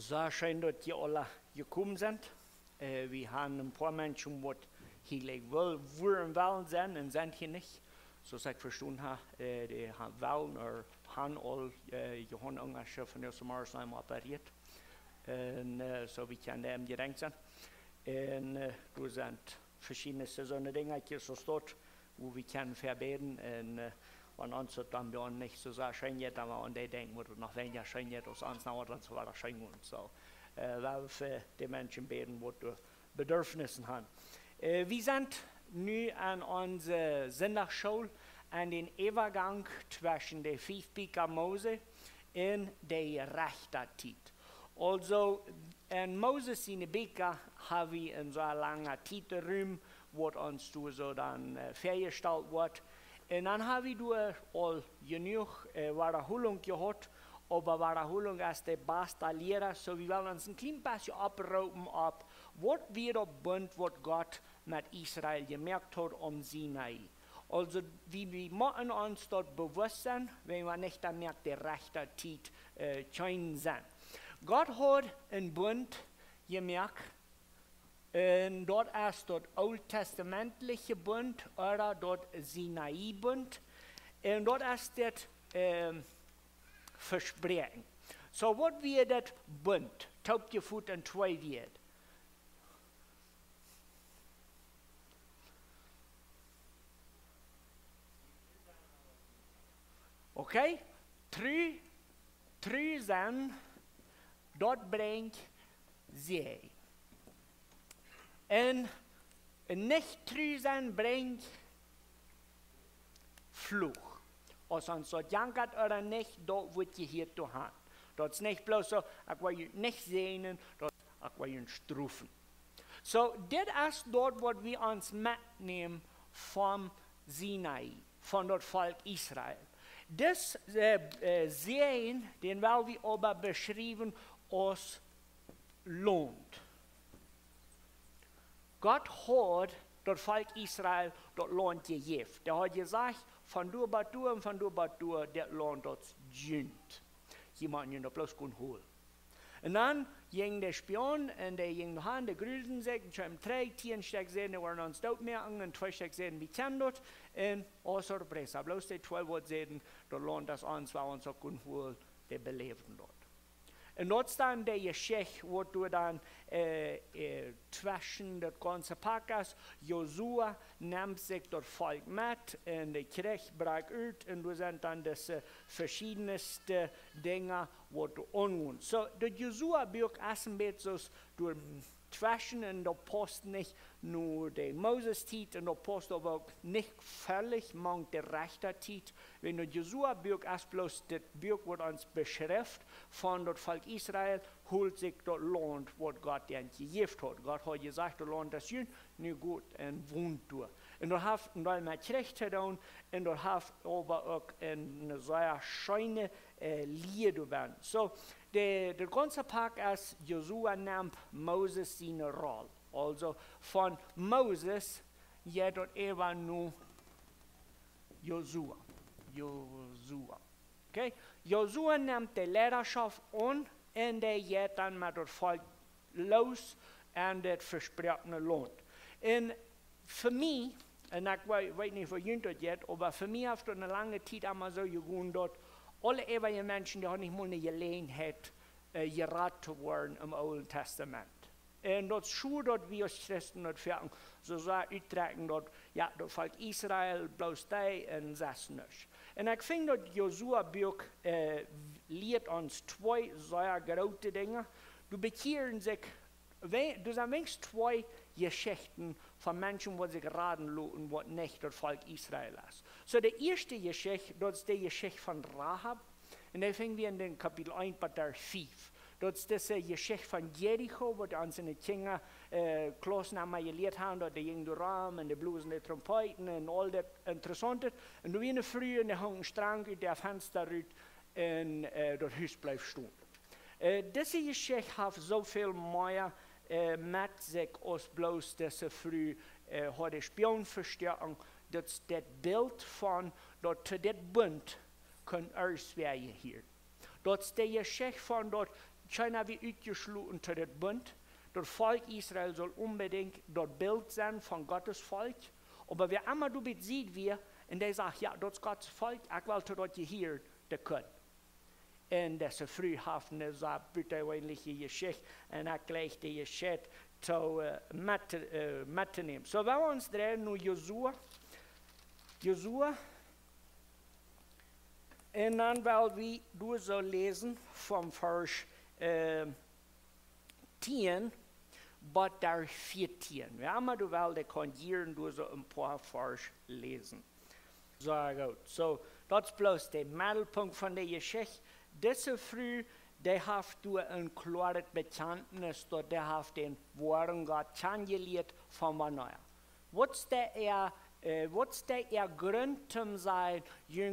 Sehr schön, dass ihr alle gekommen sind. Wir haben ein paar Menschen, die hier wollen sein und sind hier nicht. So ich verstanden habe, die wollen oder haben alle Johann Ungersche von der Sommersheim operiert. Und so wie ich an dem gedenkt sind. Und da sind verschiedene solche Dinge, die so dort, wo wir können verbeten. Und wenn uns das dann bei uns nicht so sehr schön geht, aber an die denken, wo das noch weniger schön geht, als uns noch dann so weiter schön und so. Weil wir für die Menschen beten, die Bedürfnisse haben. Wir sind nun an unserer Sonntagsschule an den Übergang zwischen der 5 Bücher Mose und der Richterzeit. Also, in Moses seine Bücher haben wir in so einer langen Zeiträume, wo uns so dann festgestellt wird. Und dann haben wir all genug Wiederholung gehabt, aber Wiederholung ist der beste Lehrer, so wir wollen uns ein klein bisschen abrauben ab, was wir da Bund, was Gott mit Israel gemerkt hat Sinai. Also, wie wir machen uns dort bewusst sein, wenn wir nicht dann merkt, der rechte Zeit scheinen sind. Gott hat einen Bund gemerkt, und dort ist dort alttestamentliche Bund oder dort Sinai-Bund. Und dort ist das Versprechen. So, was wird das Bund? Taubt ihr Fuß in zwei wird. Okay? Drei sind, dort bringt sie. Und nicht trüsen bringt Fluch. Also uns dort jankert oder nicht, dort wird je hier zu haben. Dort ist nicht bloß so, ich will ihn nicht sehen, dort ich will ihn strufen. So, das ist dort, was wir uns mitnehmen vom Sinai, von dort Volk Israel. Das Sehen, den werden wir aber beschrieben als lohnt. Gott hat das Volk Israel das Land gegeben. Der hat gesagt, von du bis du und von du bis du, das Land das dient. Jemand ihn da bloß holen. Und dann ging der Spion und der ging nach Hause, der grüßen sich, und schon 3 Tieren sehen, die waren uns dort merken, und 2 sehen, wie kennen dort, und außer der Presse. Bloß die 12 Worte sehen, das Land, das uns war, uns auch holen, die beleben dort. Und dort dann der Geschichte, wo du dann zwischen das ganze Pack ist, Josua nimmt sich das Volk mit, und der Krieg bricht aus, und du sind dann das verschiedenste Dinge, wo du unwohnst. So, das Josua-Buch ist ein bisschen so, du zwischen, und da passt nicht nur der Moses-Tit, und da passt aber auch nicht völlig mangt der Rechter-Tit. Wenn das Josua-Buch ist bloß das Buch, was uns beschreibt von das Volk Israel, holt sich das Land, was Gott ihnen gegeben hat. Gott hat gesagt, das Land ist schön, nicht gut, und wohnt durch. Und da hat man mit Recht getan, und da hat aber auch eine sehr schöne Liebe werden. So, der ganze Pack ist, Josua nimmt Moses seine Rolle. Also von Moses geht dort immer nur Josua. Okay? Josua nimmt die Leiterschaft an, und der geht dann mit dem Volk los an das versprochene Land. Und für mich, und ich weiß nicht, wie ihr das jetzt, aber für mich hat es eine lange Zeit einmal so gegangen, dort alle ewige Menschen, die haben nicht mal eine Gelegenheit, gerettet zu werden im Alten Testament. Und das Schuh dort, wie als Christen dort fern, so sagt Utrecht dort, ja, das Volk Israel, bloß die und das nicht. Und ich finde, das Josua-Buch lehrt uns 2 sehr große Dinge. Du bekehren sich, du sind wenigstens 2 Geschichten von Menschen, die sich raten lassen, was nicht das Volk Israel ist. So, die erste Geschichte, das ist die Geschichte von Rahab. Und da finden wir in den Kapitel 1, Vers 5. Das ist die Geschichte von Jericho, wo uns in den Kinder Klausnamen gelehrt haben, dort die jungen Rahmen und die Blusen, die Trompeten und all das Interessante. Und du wirst früh in der Hang Strang in der Fenster und das Haus bleibt stehen. Diese Geschichte hat so viel mehr mit sich als bloß, dass sie früh hat die Spionverstärkung, das Bild von, dass das Bund kann auswählen hier. Das ist die Geschichte von dort, China wie uitgesloten zu dem Bund. Das Volk Israel soll unbedingt dort Bild sein von Gottes Volk. Aber wer immer du bist, sieht wir, und der sagt, ja, das ist Gottes Volk, ich will dort hier können. Und das ist frühhafen, das ist bitte ähnliche Geschichte, und ich gleich die Geschichte zu mitnehmen. So, wenn wir uns drehen, nur Josua, und dann wollen wir du so lesen vom Vers 10 bis der 14. Ja, aber du willst kondieren, du so ein paar Vers lesen. So gut. So, das ist bloß der Mittelpunkt von der Geschichte. Diese Früh, der hat du ein klares Bekenntnis, der hat den Worten Gott kennengelernt von Neuer. Was der Grund zum sein,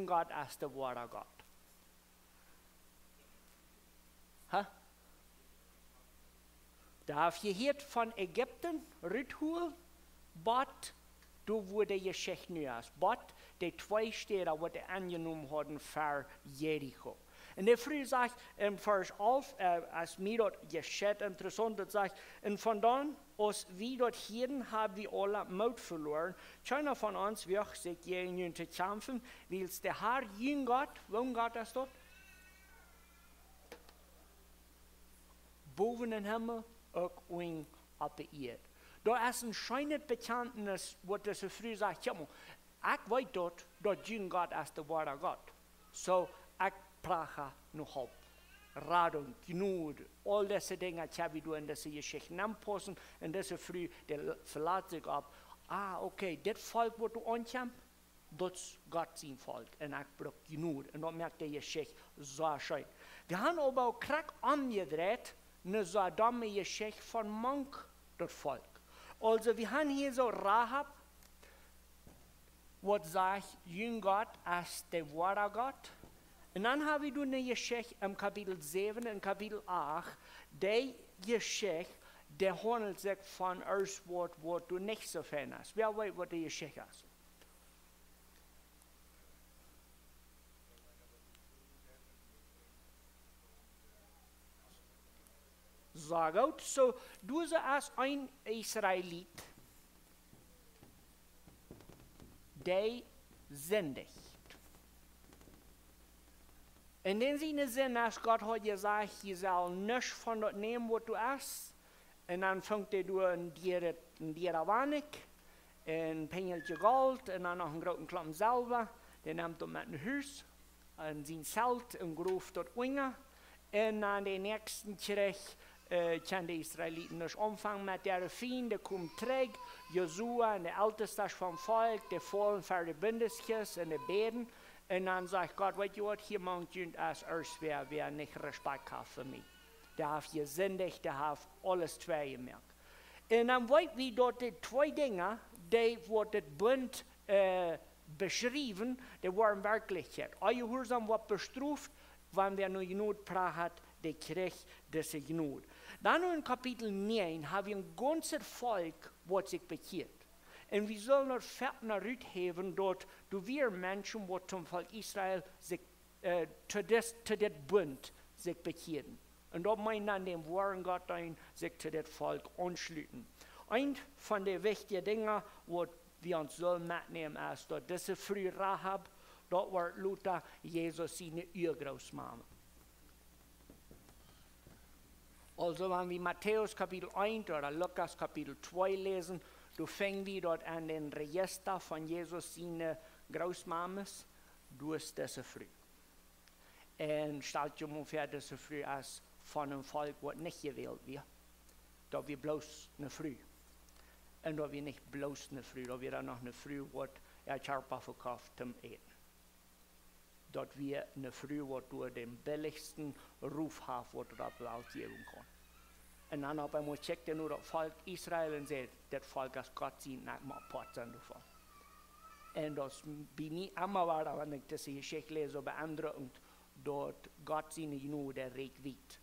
Gott als der wahre Gott? Ha? Da hast du gehört von Ägypten, Ritual, but du wurde Geschichte neues. But die zwei Städte, die die angenommen haben für Jericho. Und der Früh sagt im Vers 11, als mir dort Geschichte interessant ist, sagt, und von dann, als wir dort hier haben wir alle Mut verloren. Keiner von uns wird sich gegen zu kämpfen, weil es der Herr jün Gott, warum Gott ist dort? Boven den Himmel, auch unten auf der Erde. Da ist ein schönes Bekenntnis, wo das so früh sagt, ja, ich weiß dort jün Gott ist der wahre Gott. So, ich brauche noch Hoffnung, Radung, Gnade, all diese Dinge, die wir in diese Geschichten anpassen, und diese früh, der verlässt sich ab, okay, das Volk, wo du ankommst, das ist Gott sein Volk, und ich brauche Gnade, und dann merkt die Geschichte so schön. Wir haben aber auch krack umgedreht, eine so dumme Geschichte von Monk, das Volk. Also, wir haben hier so Rahab, was sagt, jün Gott ist der wahre Gott. Und dann haben wir eine Geschichte im Kapitel 7 und Kapitel 8, die Geschichte, der handelt sich von etwas, wo du nicht so fan hast. Wer weiß, was die Geschichte ist? So gut, so du als ein Israelit, der sündigt. In dem Sinne, dass Gott hat gesagt, je soll nichts von dort nehmen, was du hast. Und dann fängt du an dir Wanig, ein Pengeltje Gold, und dann noch einen großen Klumpen Silber. Den nimmt er mit einem Haus, und sein Zelt, und ruft dort unten. Und an den nächsten Krieg können die Israeliten nicht anfangen mit der Feind, der kommt zurück. Josua, der Älteste vom Volk, der fallen für die Bündniskiste und die Beten. Und dann sagt Gott, weißt du was, hier macht jemand als wer nicht Respekt hat für mich. Der hat gesündigt, der hat alles zwei gemerkt. Und dann weiß wir dort die zwei Dinge, die wurde das Bund beschrieben, die waren Wirklichkeit. Euer Gehorsam wird bestraft, wenn wir nur Gnade brauchen, der kriegt diese Gnade. Dann in Kapitel 9 haben wir ein ganzes Volk, das sich bekehrt. Und wir sollen noch Fetten rausheben, dort, du wir Menschen, die zum Volk Israel sich zu dem Bund sich bekehren. Und dort meinen dann dem wahren Gott ein, sich zu dem Volk anschließen. Ein von den wichtigen Dingen, was wir uns sollen mitnehmen, ist, dass diese frühe Rahab, dort war Luther Jesus seine Urgroßmama. Also wenn wir Matthäus Kapitel 1 oder Lukas Kapitel 2 lesen, du fängst wir dort an den Register von Jesus seine Großmamas, du hast diese früh. Und stellt dir mal vor, diese früh als von einem Volk, das nicht gewählt wird. Da wir bloß eine Früh. Und da wir nicht bloß eine Früh, da wir dann noch eine Früh, was er Körper verkauft zum Eten. Dort wir eine Früh, wo du den billigsten Ruf hast, was du da Welt geben kannst. Und dann auf einmal checkt er nur das Volk Israel und sagt, das Volk, das Gott sieht, nicht mal Pott sein davon. Und das bin ich immer weiter, wenn ich diese Geschichte lese bei anderen und dort Gott seine Gnade, der regt weit.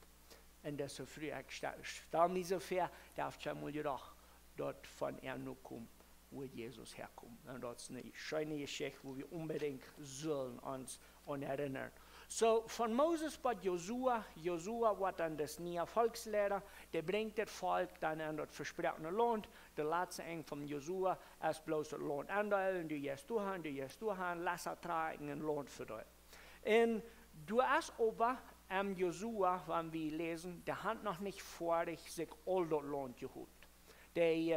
Und das so früh, ich stelle mir so vor, da habe ich schon mal gedacht, dort von er nur kommt, wo Jesus herkommt. Und das ist eine schöne Geschichte, wo wir unbedingt sollen uns erinnern. So von Moses bei Josua, Josua war dann das neue Volkslehrer, der bringt das Volk dann in das versprochene Land. Der letzte Eng von Josua ist bloß das Land andeilen, du gehst durch, lass er tragen ein Land für dich. Und du hast aber am Josua, wenn wir lesen, der hat noch nicht vorig sich all das Land geholt. Die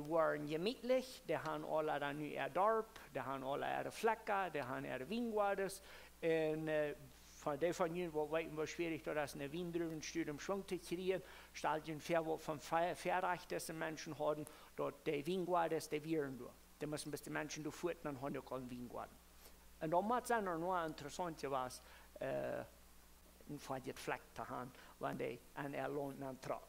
waren gemütlich, die haben alle dann ihr Dorf, die haben alle ihre Flecken, die haben ihre Wingwardes. Und von der von ihnen, wo weit was schwierig das in der Wien drüben steht, um Schwung zu kriegen, stellt ihnen vor, wo von verrechteste Menschen haben, dort die Wingwardes, die Viren durch. Die müssen bis die Menschen durchführen, dann haben die keinen Wingwarden. Und da macht es auch noch interessant was, von den Fleck zu haben, wenn die an ihr Land antragen.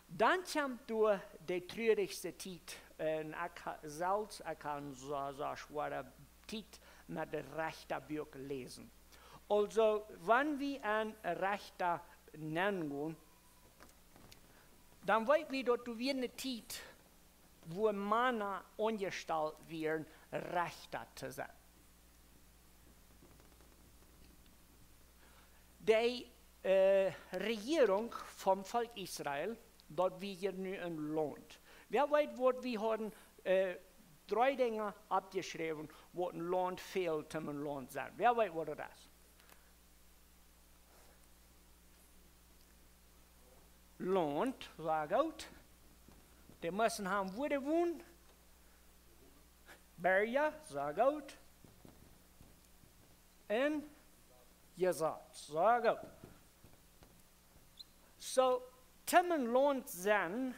Dann kommt durch die traurigste Zeit, und ich kann so schwere Zeit mit dem rechten Buch lesen. Also, wenn wir ein rechter nennen, dann weiß wir, dass wir eine Zeit, wo Männer angestellt werden, rechter zu sein. Die Regierung vom Volk Israel, dort wir hier nu ein Land. Wer weiß, was wir haben 3 Dinge abgeschrieben, wo ein Land fehlt, um ein Land zu sein. Wer weiß, was das ist? Land, war gut. Die müssen haben, wo die wohnen. Berge, sag gut. Und gesagt, sag gut. So, Timmen Land sein,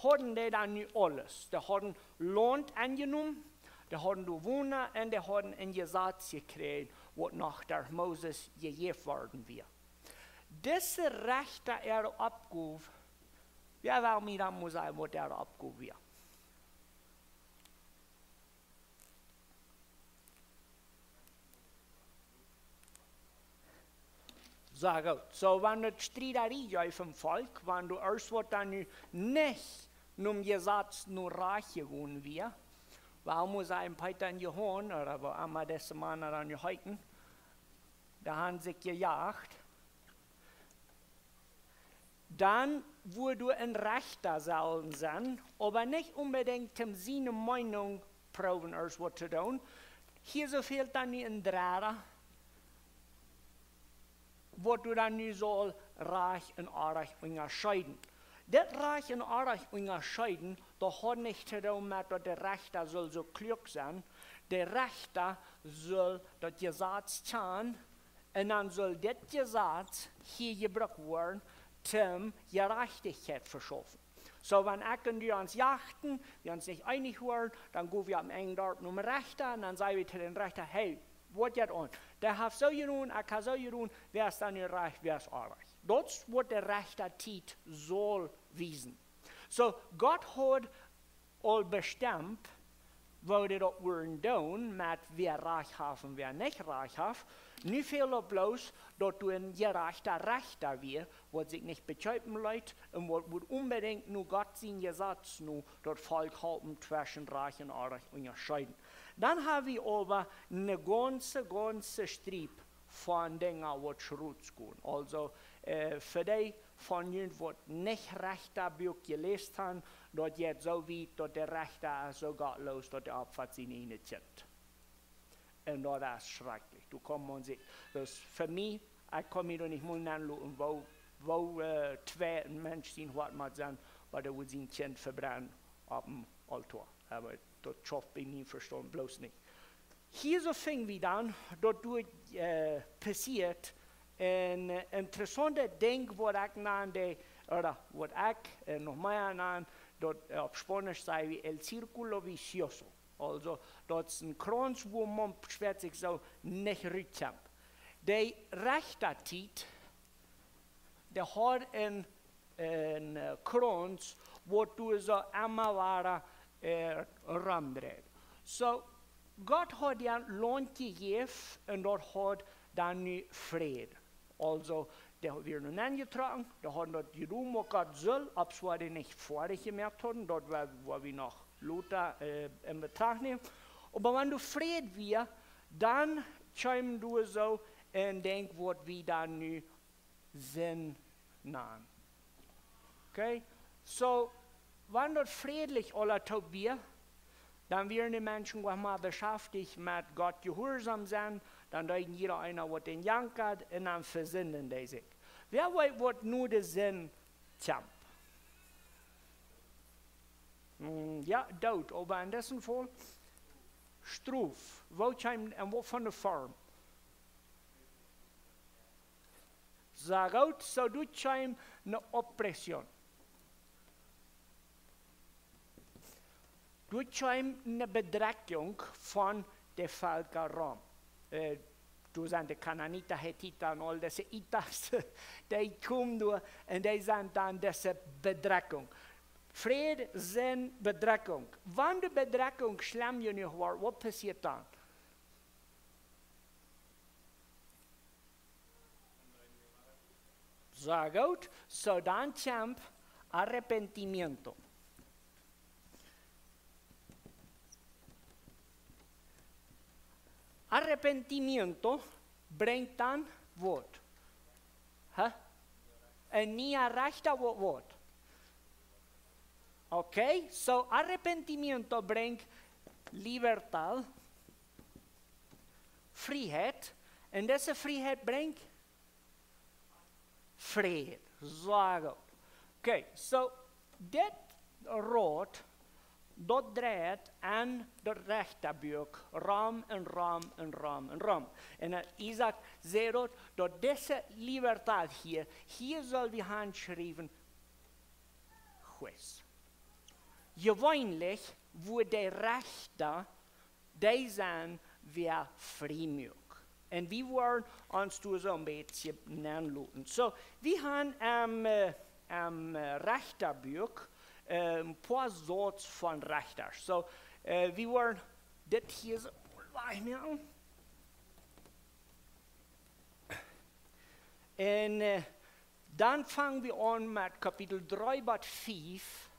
hatten die dann nicht alles. Die hatten Land angenommen, die hatten Bewohner und die hatten ein Gesetz gekriegt, was nach der Moses gegeben worden wäre. Diese Rechte er abgab, wer will mir dann mal sagen, was er abgab wäre? Sag gut. So, wenn du Streiterie auf dem Volk, wenn du erst was dann nicht nur Gesetz nur reich geworden wäre, weil muss ein Peter in Johann, oder wo einmal diese Männer dann gehalten, da haben sich gejagt, dann würde du ein Rechter sein, aber nicht unbedingt seine Meinung proben, erst was zu tun. Hier so fehlt dann ein Drader, wo du dann nicht soll reich und arg unterscheiden. Das reich und arg unterscheiden, das hat nicht zu tun mit, dass der Rechter soll so klug sein. Der Rechter soll das Gesetz tun, und dann soll das Gesetz hier gebraucht werden, um Gerechtigkeit verschaffen. So, wenn ich und wir uns jachten, wir uns nicht einig werden, dann gehen wir am engen dort zum Rechter, und dann sagen wir zu den Rechter, hey, was geht an? Der hat so getan, ich kann so getan, wer ist dann nicht reich, wer ist arg. Das ist, was der Rechter tut, soll wissen. So, Gott hat all bestimmt, wo die das würden tun, mit wer reich hat und wer nicht reich hat. Nicht viel bloß, dass du ein gerechter Rechter wirst, was sich nicht betäuben lässt und was unbedingt nur Gott sein Gesetz nur das Volk halten zwischen reich und arg unterscheiden. Dann haben wir aber eine ganze Strip von Dingen, die schruts gehen. Also für die von ihnen, die nicht rechter Buch gelesen haben, dort jetzt so weit, dass der Rechter so gottlos, dass der Abfahrt sie nicht kennt. Und das ist schrecklich. Du kommst und siehst, das für mich, ich kann mich doch nicht mal anschauen, wo 2 Menschen sind, was man sagen, weil der will sein Kind verbrennen auf dem Altar. Aber das schafft bei mir verstanden bloß nicht. Hier so fing wir dann, dass passiert ein interessantes Ding, was ich nannte, oder was ich noch mehr nannte, dort auf Spanisch sei wie el círculo vicioso. Also, das ist ein Kranz, wo man schwer sich so nicht rückkommt. Der rechte Tit, der hat einen Kranz, wo du so einmal war, rumdreht. So, Gott hat ja Land gegeben und dort hat dann Frieden. Also, der wird nun angetragen, der hat dort die Ruhe, was Gott soll, ob es wir nicht vorher gemerkt haben, dort wo wir noch Luther in Betracht nehmen. Aber wenn du Frieden wirst, dann kommen du so en denk wat we dan nu zijn naam. Okay? So, wanneer dat friedlich alle tot wir, dann werden die Menschen auch mal beschäftigt mit Gott gehorsam sein, dann denkt jeder einer, was den jankert, und dann versinnen die sich. Wer weiß, was nur der Sinn champ? Ja, dood, aber in diesem Fall Struf. Woutjeim en wat van de farm. Zagout, so doet je een oppression. Doet je een bedreiging van de volkeren. Toen zijn de Canaanieten, Hethieten en al deze Itas, die komen door en die zijn dan deze bedreiging. Vrede zijn bedreiging. Wanneer de bedreiging schlimm genoeg wordt, wat passiert dan? Zeg goed, so dan komt arrepentimiento. Arrepentimiento brengt dan wat? Een nieuw rechter wat? Okay, so arrepentimiento brengt libertad, vrijheid, en deze vrijheid brengt vrede. Zo. Okay, so dit rood, dat draait aan de rechterbuik, ram en ram en ram en ram. En Isaac zei dat deze libertad hier zal we handschrijven, juez. Gewoonlijk wordt de rechter, die zijn weer vrijmoedig. En we worden ons toen zo'n beetje neerlaten. So, we hebben am rechterbuik een paar soorten van rechters. So, we worden dit hier zo wegnemen. En dan vangen we aan met kapitel 3 tot 5.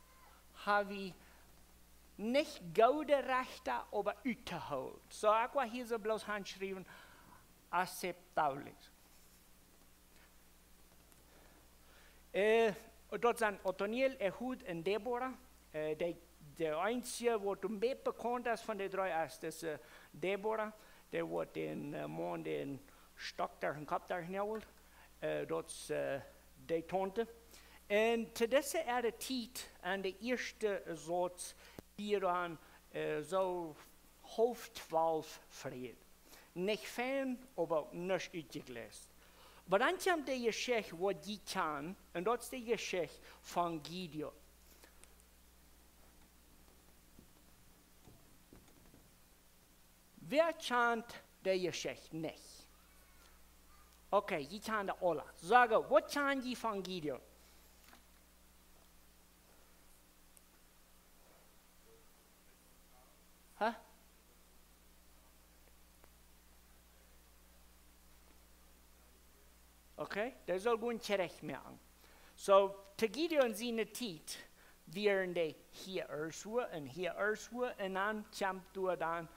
Haben wir nicht gouden Rechte, aber uitgehouden. So, ich war hier so bloß handschreiben, acceptabel. Dort sind Othniel, Ehud und Deborah. Der einzige, der am besten bekannt ist von den drei, ist Deborah. Der wird den Mann, den Stock durch den Kopf durchgeholt. Dort ist die Tante. En te deze tijd aan de eerste soort hier dan zo hoofdwolf vrede. Niet fijn, maar ook niet uitgelezen. Maar dan komt de geschichte wat die kan, en dat is de geschichte van Gideon. Wer kent de geschichte niet? Oké, je kent de alle. Zeg, wat kent je van Gideon? Okay, dat zal gewoon terecht merken. So, te Gideon zijn tijd, wären die hier erswoe en dan komt door dan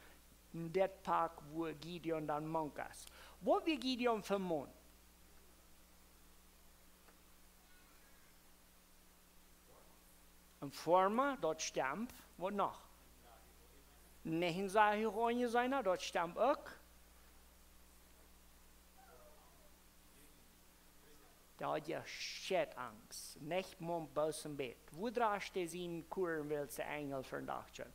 dat park waar Gideon dan monk is. Wat wil Gideon vermoeden? Een vormer, dat stammt, wat nog? Negen zaken zijn, dat stammt ook. Da hat ja Schädangst, nicht mal aus dem Bett. Wo drast du in Kuren willst du Engel verdachten?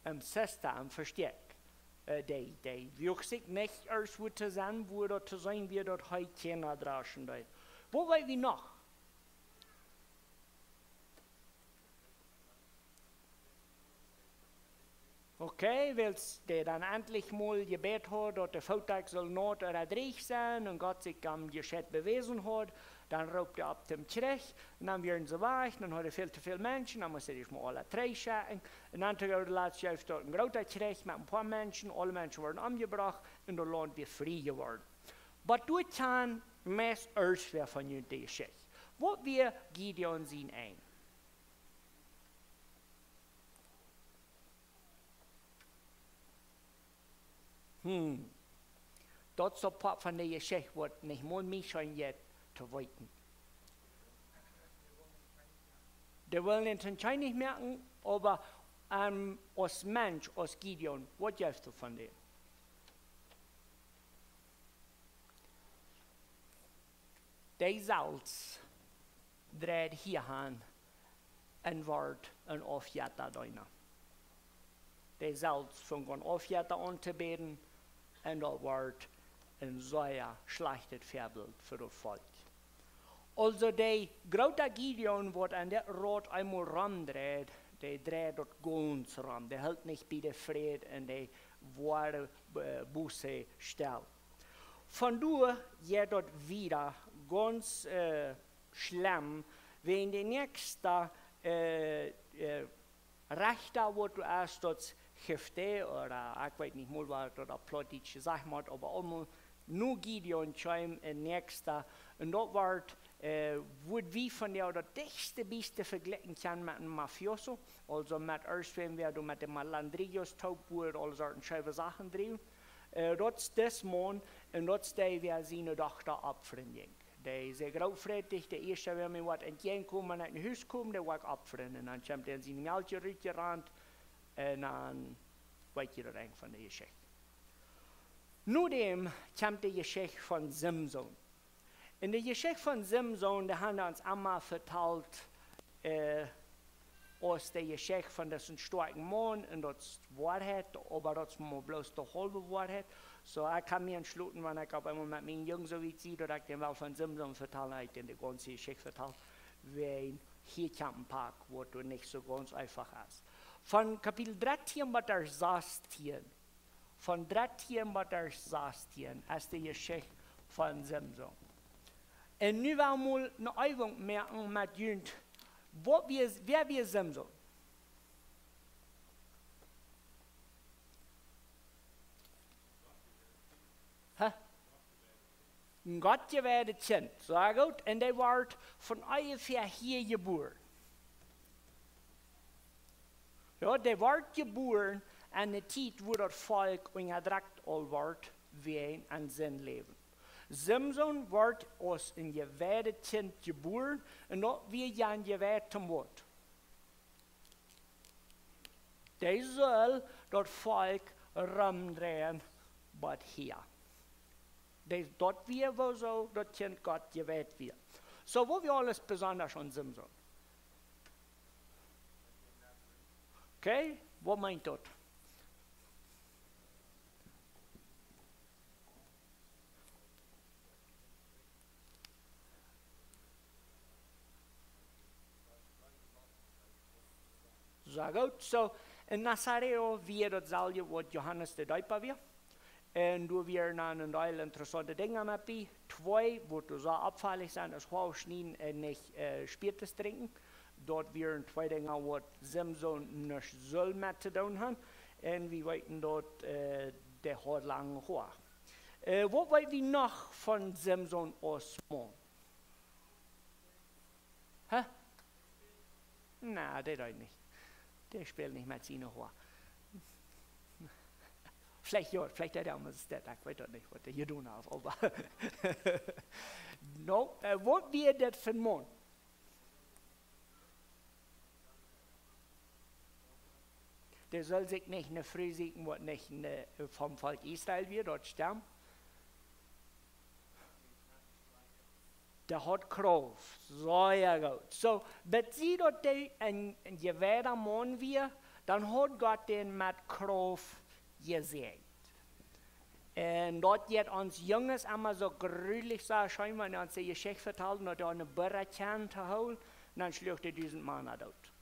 Am Sesta, am Versteck. Die wirkt sich nicht erst wo zu sein, wo dort zu sein wird, dort heute keiner draschen. Wo wollen wir noch? Okay, willst du dann endlich mal gebet hat, dass der Vortag soll not oder reich sein und Gott sich am Geschäft bewiesen hat, dann raubt er ab dem Trech und dann werden sie weg, dann hat er viel zu viele Menschen, dann muss er sich mal alle drei schicken und dann hat er letztes Jahr dort ein großer Trech mit ein paar Menschen, alle Menschen wurden umgebracht und der Land wird frei geworden. Aber du kannst meist erst wer von dir die Geschichte. Was wir Gideon sehen ein? dat is een part van de geschichte wat niet meer mee zijn jet te weten. Die willen het anscheinend niet merken, aber als Mensch, als Gideon, wat juist du van dem? Die Salz dreht hier aan en wordt een ofjetter daarna. Die Salz fängt an ofjetter an te beten en dat wordt een zeer schlechtes voorbeeld voor het volk. Also die grote Gideon wordt aan dat rad eenmaal randreed, die dreht dat ganz ram. Die hält nicht bij de vrede en die ware busse stel. Vandoor je dat wieder ganz schlimm, wenn die nächste Rechter, wo du erst das Gifte oder ich weiß nicht mal, was das politisch gesagt hat, aber allemaal nur Gideon scheim en nächster und dort wird wo wie von der das dichtste Beste vergleichen kann mit einem Mafioso, also mit erst wenn wir mit dem Malandrillos taub wurde, all sorten scheibe Sachen drehen. Dat is des man en dat is die wir zijn dochter opvrienden. Die zijn grootvredig, de eerste wil me wat entgegenkomen uit een huis komen, die wordt opvrienden. En dan komt hij zijn meldje uitgerand en dan weet je er eigenlijk van de geschichte. Nu komt de geschichte van Simson. In de geschichte van Simson, die hebben ons allemaal verteld, als de geschichte van dat een sterke man en dat is waarheid, maar dat is maar bloos de halve waarheid. So ik kan me aansluiten, wanneer ik op eenmaal met mijn jong zoiets zie, dat ik den wel van Simson vertel, ik den de ganze geschichte vertel, weil hier komt een pak, wat er niet zo ganz einfach is. Van kapitel 13 tot 16, van 13 tot 16 is de geschichte van Simson. En nu wil ik een oefening merken met jullie. Wer wir Simson? Ein gottgewähltes Kind, sehr gut. Und der wird von ungefähr hier geboren. Ja, der wird geboren an der Zeit, wo das Volk unterdrückt wird, wie ein sein Leben. Simson wordt als een gewijde kind geboren en dat weer ja een gewijde wordt. Die zal dat volk rumdrehen wat hier. Dat weer wel zo, dat kind God gewijde weer. So, wat we alles besonders aan Simson? Okay, wat meint dat? Sehr gut. So, in Nazareo wir dasselbe, was Johannes der Däuper wir. Und du wir einen Teil interessante Dinge mit bei. Zwei, wo du so abfällig sind, das Hausschneiden und nicht Spiritus trinken. Dort wir zwei Dinge, was Simson nicht soll mit zu tun haben. Und wir weiten dort, der hat lange Haar. Was wollen wir noch von Simson aus machen? Hä? Nein, das weiß nicht. Der spielt nicht mit seinen Haaren. Vielleicht ja, vielleicht hat er auch das, ich weiß nicht, was der hier tun hat, aber no, was wird das für ein Mann? Der soll sich nicht eine Früh siegen, was nicht vom Volk Israel wird, dort sterben. Der hat Kraft, sehr gut. So, bezieht dort ein gewährter Mann wir, dann hat Gott den mit Kraft gesegnet. Und dort wird uns Jungs immer so gründlich so scheinbar, wenn uns die Geschichte vertelt, und da eine Bürgerkern zu holen, dann schlägt er diesen Mann dort.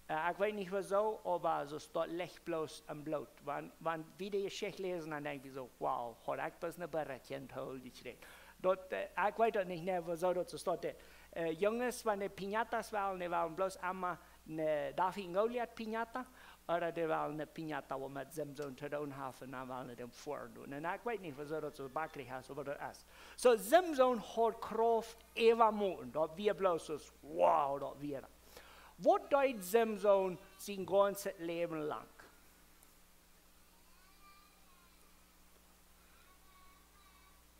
Ich weiß nicht wieso, aber so dort liegt bloß am Blut. Wenn wir die Geschichte lesen, dann denke ich so, wow, hat ich bloß eine Bürgerkern zu holen, gekriegt. Dat, ik weet het niet meer, zo dat ze staat. Jongens van de piñatas waren, die waren bloos allemaal een David en Goliath piñata, of die waren een piñata die met Simson te doen hadden, en dan waren die hem voordoen. En ik weet niet zo dat ze bakkerig is, of wat dat is. So Simson had kracht even moeten, dat weer bloos is, wow, dat weer. Wat deed Simson zijn ganze leven lang?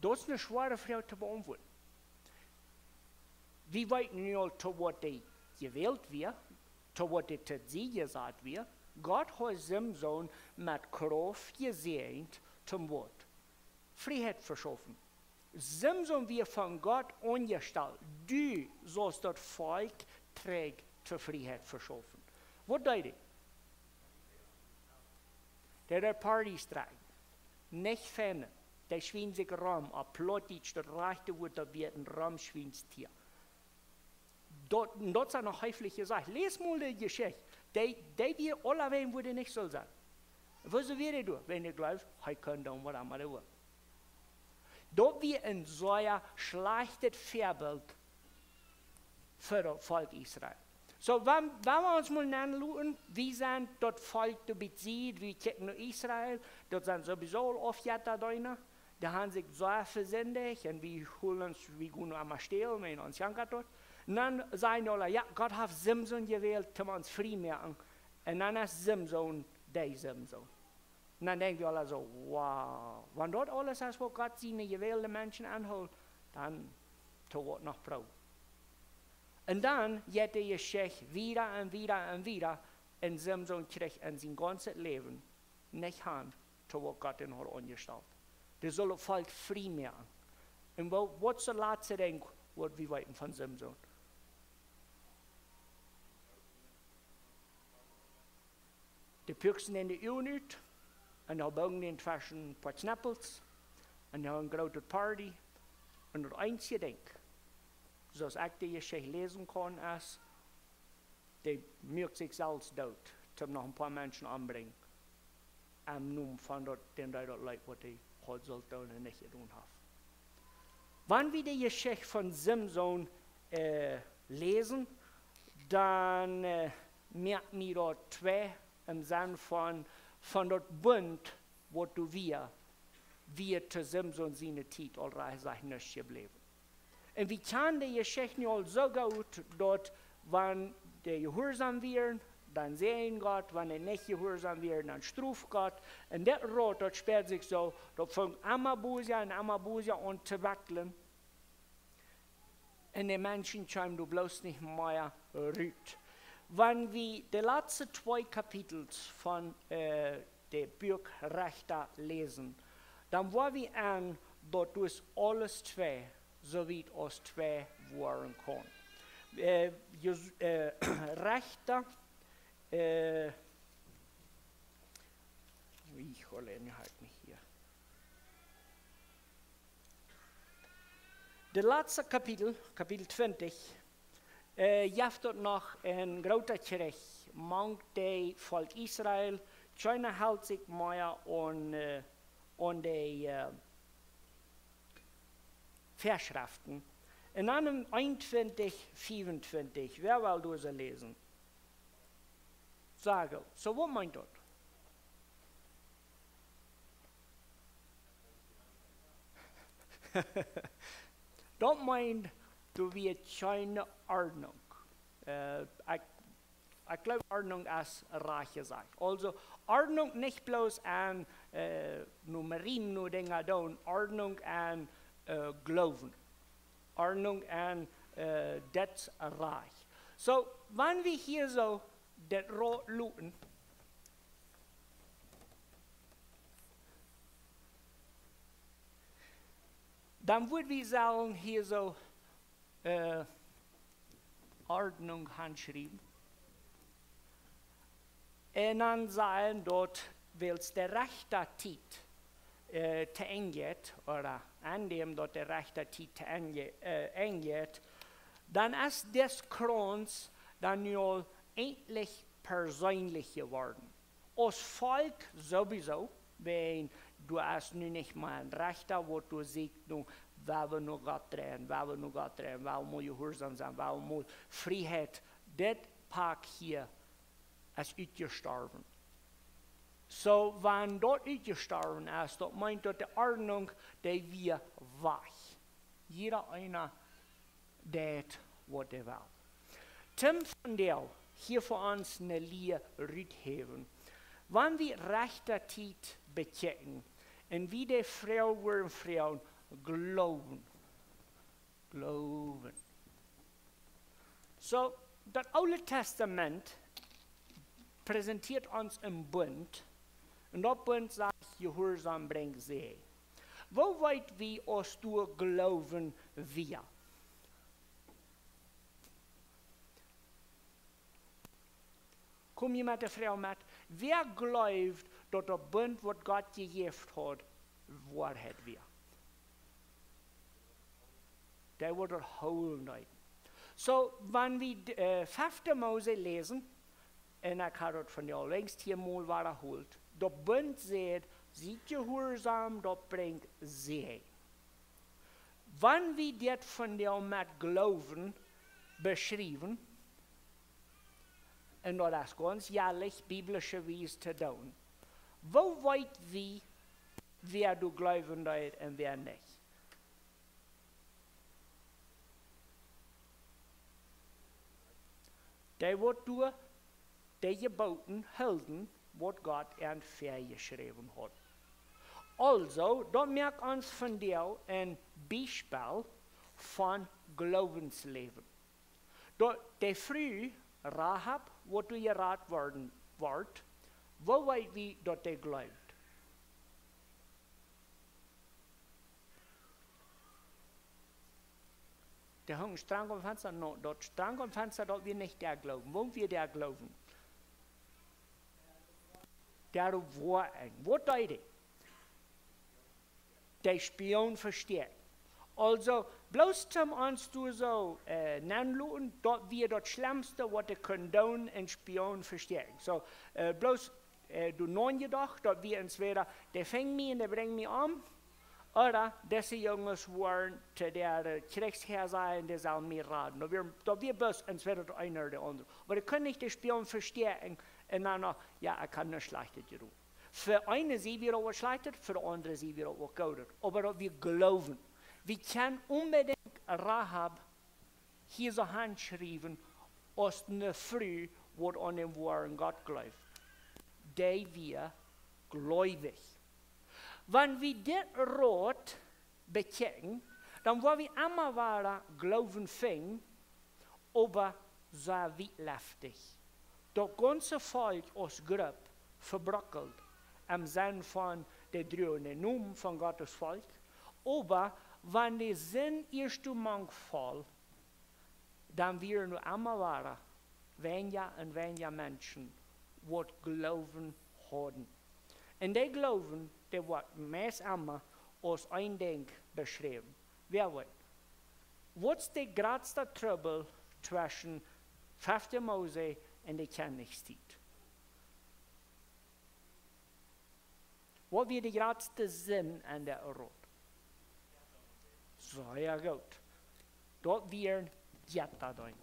Das ist eine schwere Frage zu beantworten. Wir wissen ja, zu was die gewählt wird, zu was die zu sie gesagt wird. Gott hat Simson mit Kraft gesegnet zum Wort. Freiheit verschaffen. Simson wird von Gott angestellt. Du sollst das Volk trägt zur Freiheit verschaffen. Was bedeutet das? Der Partys tragen. Nicht ferne. Der schwingt sich rum. Applaudit, der Rechte wird da wird ein Raumschwinstier. Das ist eine häufige Sache. Les mal die Geschichte. Die wir alle werden, würde nicht so sein. Was wäre du, wenn ihr glaubt, ich kann dann was einmal tun? Da wir ein so schlechtes Vorbild für das Volk Israel. So, wenn wir uns mal anschauen, wie sind das Volk zu beziehen, wie gucken nach Israel, das sind sowieso oft da drin, die haben sich so versündigt und wir holen uns, wir gehen einmal stehlen, wenn uns jankert dort. Und dann sagen alle, ja, Gott hat Simson gewählt, um uns frei machen. Und dann ist Simson der Simson. Und dann denken wir alle so, wow, wenn dort alles ist, wo Gott seine gewählten Menschen anholt, dann tut es noch Brauch. Und dann geht die Geschichte wieder und wieder und wieder, und Simson kriegt in sein ganzes Leben nicht Hand, zu was Gott ihn hat angestellt. Das soll das Volk frei machen. Und was ist das letzte Ding, was wir wissen von Simson? Die pürksen in die Uhr nicht, und dann bauen die inzwischen ein paar Snappels, und dann haben eine große Party, und das einzige Ding, zoals ik die Geschichte lesen kann, ist, die merkt sich selbst tot, um noch ein paar Menschen anbringen. Am Namen von den Leuten, was die heute sollten und nicht getan haben. Wenn wir die Geschichte von Simson lesen, dann merken wir dort zwei im Sinne von dort Bund, wo du wir zu Simson seine Zeit allreich nicht geblieben. Und wir kennen die Geschichte all so gut, dort, wenn die gehorsam werden, dann sehen Gott, wenn die nicht gehorsam werden, dann straft Gott. Und das Rot, dort sperrt sich so, dort fängt Amabusia an zu wackeln. Und die Menschen schauen du bloß nicht mehr rüt. Wenn wir die letzten 2 Kapitel von der Buch Richter lesen, dann wollen wir an, dort ist alles zwei, so wie es zwei waren kann. Richter, ich hole ihn halt nicht hier. Das letzte Kapitel, Kapitel 20, gibt dort noch ein großer Krieg. Manch der Volk Israel, China hält sich mehr an die Verschriften. In einem 21, 25, wer will das lesen? Sage, so was meint das? Das meint, du wirst keine Ordnung. Ich glaube, Ordnung ist eine reiche Sache. Also, Ordnung nicht bloß an Numerin, nur Dinge tun, Ordnung an Glauben. Ordnung an das Reich. So, wenn wir hier so das Rot looten, dann würden wir sagen, hier so Ordnung handschreiben. Und dann sagen dort, weil es der rechte Zeit zu eng geht, oder an dem dort der rechte Zeit zu eng geht, dann ist das Krons dann ja endlich persönlich geworden. Als Volk sowieso, wenn du hast nun nicht mal ein Rechter, wo du siehst, wer wir nur Gott drehen, wer wir mal gehorsam sein, wer mal Freiheit, das Park hier ist ausgestorben. So, wenn dort ausgestorben ist, das meint dort die Ordnung, die wir wach. Jeder einer, der was er will. Tim von der hier für uns eine Linie rütheben. Wenn wir rechter Zeit bekennen, und wie die Frauen Glauben. Glauben. So, das Alte Testament präsentiert uns im Bund. Und dat Bund sagt, Gehorsam bringt sie. Wo weit wie aus du glauben wir? Kom je met de vrouw met, wer glaubt, dat der Bund, wat Gott gegeben hat, Wahrheit wäre? Der wird er holen. So, wenn wir 5. Mose lesen, und ich habe das von dir längst hier mal wiederholt, der Bund sagt, seid gehorsam, das bringt sie. Wenn wir das von dir mit Glauben beschreiben, und das ist ganz jährlich biblischerweise zu tun, wo weit wie, wer du glauben sollst und wer nicht? Der wird durch die Geboten halten, was Gott ihnen vorgeschrieben hat. Also, da merkt uns von dir ein Beispiel von Glaubensleben. Der früh Rahab, wo du geraten worden wart, wo weit wie dort der glaubt? Der hängt streng am Fenster, no, dort streng am Fenster, dort wir nicht der glauben. Wo wir der glauben? Der war ein. Was deute? Der Spion versteht. Also, bloß zum uns du so nennen, dort wir das Schlimmste, was der Kondon und Spion verstehen. So, bloß du non gedacht, dort wir entweder, der fängt mich und der bringt mich um, oder diese Jungs waren zu der Kriegsherr sein, der soll mir raten. Da wir bloß entweder der eine oder der andere. Aber wir können nicht den Spion verstehen und dann, ja, er kann nicht schlecht tun. Für eine sie wir auch schlecht, für die andere sie wir auch gut. Aber wir glauben. Wir können unbedingt Rahab hier so handschreiben, aus der Früh, wo an dem wahren Gott glaubt. Die wir gläubig. Wenn wir das Rot bekennen, dann wollen wir immer weiter Glauben finden, aber sehr weitlaftig. Das ganze Volk aus Gruppe verbrockelt, im Sinn von der dröhnen Namen von Gottes Volk, aber wenn die Sinn erst Mangfall, dann wir nur einmal waren, weniger und weniger Menschen, die Glauben haben. Und der Glauben, der wird meist einmal als ein Ding beschrieben. Wer weiß? Was ist der größte Trouble zwischen 5. Mose und der Königszeit? Was wird der größte Sinn an der Rot? So, ja gut. Dort wir Jetta drin.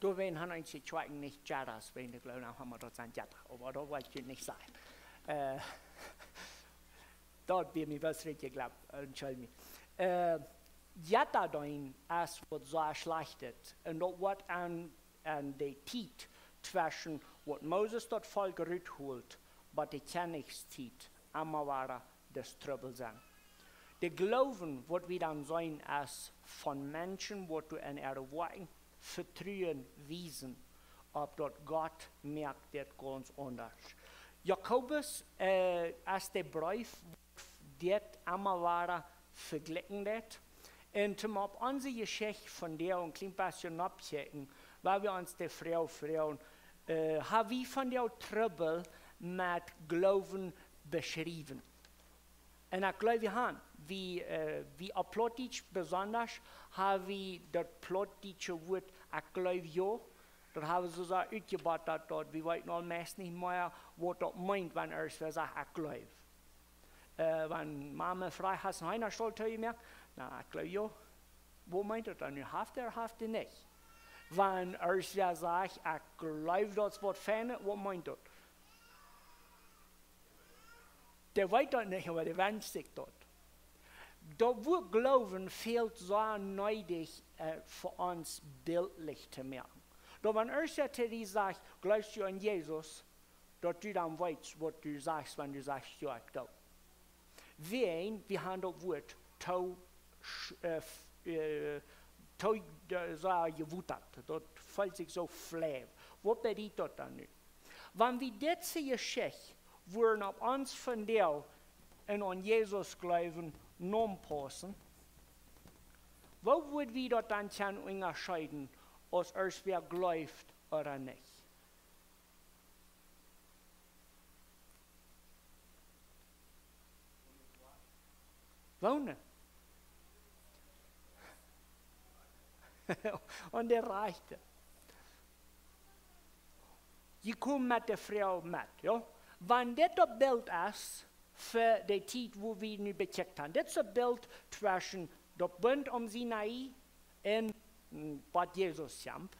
Da werden han uns die Schweigen nicht Jettas, wenn die glauben, haben wir dort sein Jetta. Aber da weiß ich nicht sein. Dort wird mir was richtig geglaubt. Entschuldigung. Jetta drin ist, was so schlechtet. Und dort wird an der Zeit zwischen, was Moses dort voll gerührt holt, aber die Königszeit einmal war das Trouble sein. Der Glauben wird wir dann sein als von Menschen, die du in ihrer Worten vertrauen wiesen, ob dort Gott merkt das ganz anders. Jakobus, als der Brief, das einmal war, verglichen hat, und zum auf unsere Geschichte von der und ein bisschen abchecken, weil wir uns die Frau fragen, haben wir von der Trouble mit Glauben beschrieben. Und ich glaube, wir haben, wie Plotitsch besonders, haben wir das Plotitsche Wort, ich glaube, ja, das haben wir so ausgebaut, dort, wir wollten all meist nicht mehr, was das meint, wenn sagt, ich glaube. Wenn Mama frei hast, einer stolz gemerkt, na, ich glaube, ja, wo meint das dann? Haft er nicht. Wenn sagt, ich glaube, das Wort Ferne, was meint das? Der weiß das nicht, aber der wünscht sich dort. Da wo Glauben fehlt so neidig für uns bildlich zu merken. Da wenn zu dir sagt, glaubst du an Jesus, dass du dann weißt, was du sagst, wenn du sagst, ja, ich glaube. we haben dat woord touw gewoeterd. Dat valt zich zo flauw. Wat betekent dat dan nu? Wanneer we dit zeggen, worden op ons vandeel en aan Jezus geloven passen, wat wordt we dat dan kunnen onderscheiden, als weer gelooft of niet? Wonen. En de reichte. Je komt met de vrouw met, ja. Wanneer dit een beeld is, voor de tijd waar we nu bekijkt hebben. Dit is een beeld tussen dat bund om Sinai en wat Jezus jamp.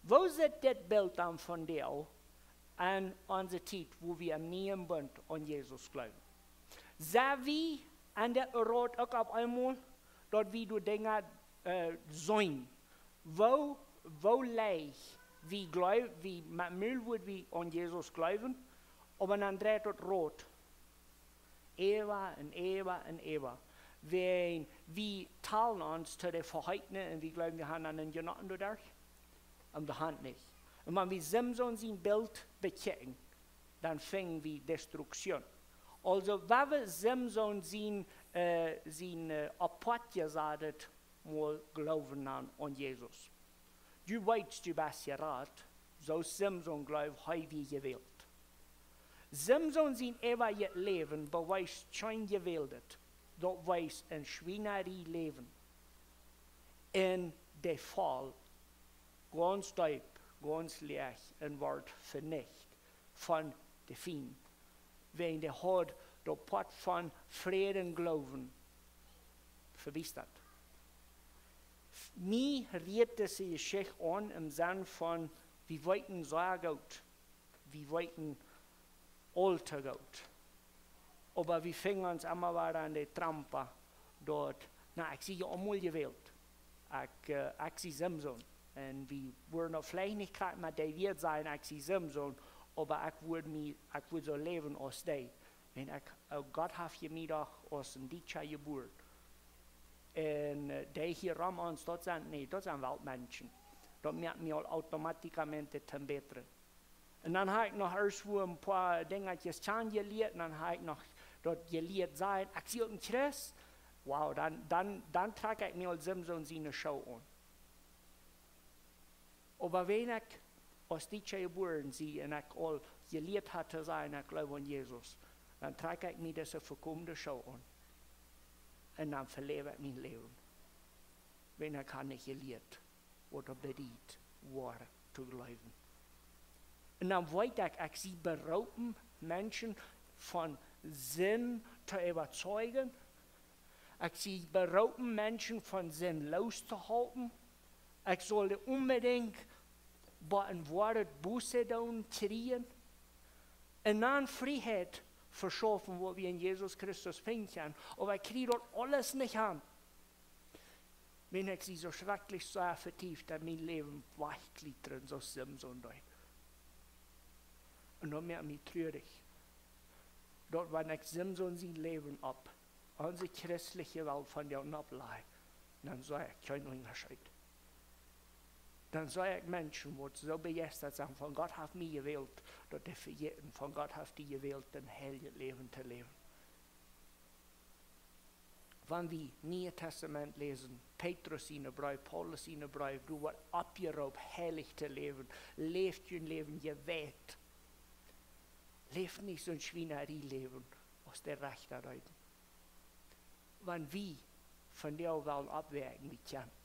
Waar zit dit beeld dan van deel aan onze tijd waar we een nieuwe bund aan Jezus geloven? Zijn we aan dit raad ook op eenmaal dat we door dingen zijn? Wo leeg wie met mul wordt wie aan Jezus geloven, aber dan draait het rood. Eeuwen en eeuwen en eeuwen. Wie talen ons tot de verheidenen en wie geloven we gaan aan een genoten door daar? Om de hand niet. En wanneer we Simson zijn beeld bekijken, dan vingen we destructie. Also, waar we Simson zijn apart gezet, moet geloven aan Jezus. Du weet du best je raad, zo Simson geloof hij wie je wilt. Simson zijn eeuwige leven bewijst geen je wildet, dat wijst een schwijnerie leven. In de val, ganz diep, ganz leeg en wordt vernicht van de vien. Wenn de had dat pad van vrede en geloven, verbiest dat. Mij redt deze geschichte aan im zin van, we weten zeer goed, we weten al te goed. Maar we vingen ons allemaal weer aan de trampen, dat, nou, ik zie je allemaal geweld. Ik zie Simson. En we worden nog vlug niet kwijt, maar die wird zijn, ik zie Simson, maar ik wil zo leven als die. En God heeft je mij toch als een dietje geboren. En die hier ram ons, dat zijn wel mensen. Dat maakt me al automatisch ten betere. En dan heb ik nog eens voor een paar dingetjes geleerd. En dan heb ik nog dat geleerd zijn. Ik zie ook een Christ. Wauw, dan trek ik me als Simson zijn show aan. Maar wenn ik als dietje geboren zie en ik al geleerd had te zijn, ik geloof aan Jezus, dan trek ik me deze voorkomende show aan. En dan verleef ik mijn leven. Wenn ik had niet geleerd wat er bedoeld waren te geloven. En dan weet ik zie beroepen mensen van zin te overtuigen. Ik zie beroepen mensen van zin los te houden. Ik sollte unbedingt bij een woord boete doen, krijgen. En dan vrijheid verschaffen, wat we in Jezus Christus vinden. Aber ich kriege dort alles nicht an. Wenn ich sie so schrecklich so vertieft in mein Leben weichgliedern, so Simson da. Und dann merkt mich traurig. Dort, wenn ich Simson sein Leben ab, unsere christliche Welt von der ableihe, dann sage ich keinen Unterschied. Dann sage ich Menschen, die so begeistert sind, von Gott hat mich gewählt, dass die verjährten, von Gott hat die gewählt, ein heiliges Leben zu leben. Wenn wir Neue Testament lesen, Petrus in der Brief, Paulus in der Brief, du wirst abgeraubt, heilig zu leben, lebt dein Leben gewählt. Lebt nicht so ein Schweinerei-Leben aus der Rechten Leuten. Wenn wir von der Welt abwägen, wie können.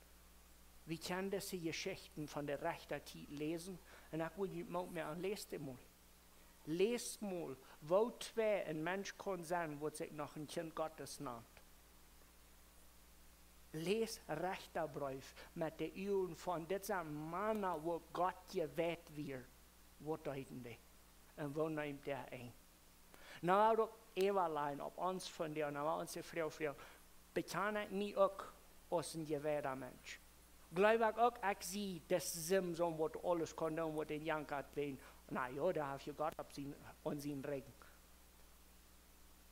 Wir können diese Geschichten von der rechten Zeit lesen und ich will nicht mehr an, lest mal. Lest mal, wo zwei ein Mensch kann sein, wo sich noch ein Kind Gottes nennt. Lees rechter Brief mit den Augen von diesen Männern, wo Gott gewählt wird, wo deuten die und wo nimmt der ein. Nou, ook eeuwenlang op ons van die, nou, onze vrouw, beken ik mij ook als een gewählter Mensch. Geloof ik ook, ik zie dat Simson wat alles kan doen, wat in Jank had been. Nou ja, daar heb je God op zijn regen.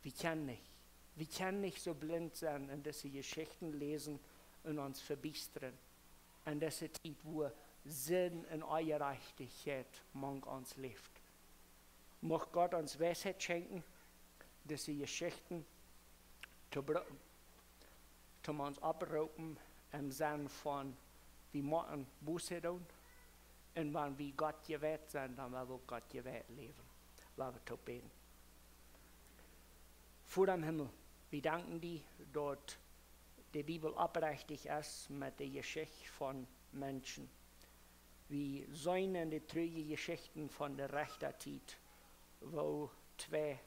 We kennen niet. Wir können nicht so blind sein und diese Geschichten lesen und uns verbistern. Und das ist die, wo Sinn und Gerechtigkeit mang uns lebt. Mag Gott uns Weisheit schenken, diese Geschichten zu uns abrufen im Sinn von, wir machen Buße tun. Und wenn wir Gott gewählt sind, dann werden wir Gott gewählt leben. Lassen wir beten. Vor dem Himmel, wir danken dir, dass die Bibel abrechtig ist mit der Geschichte von Menschen. Wir sehen in die trüge Geschichten von der rechten Zeit, wo zwei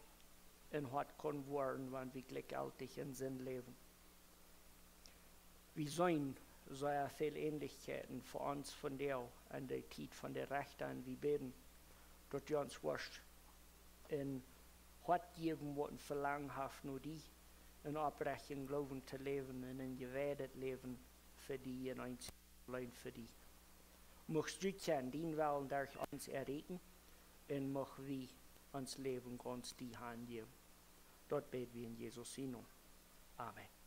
in Hort können werden, wenn wir glücklich in Sinn leben. Wir sehen sehr viele Ähnlichkeiten für uns von dir an der Zeit von der Rechten, und wir beten, dass du uns wirst in Hort geben, was verlangen hast, nur die in Abbrechen Glauben zu leben, in ein gewährtes Leben für die, in ein allein für die. Möchtest du kennen, den Willen durch uns erregen, und möchten wir uns Leben ganz die Hand geben. Dort beten wir in Jesus' Namen. Amen.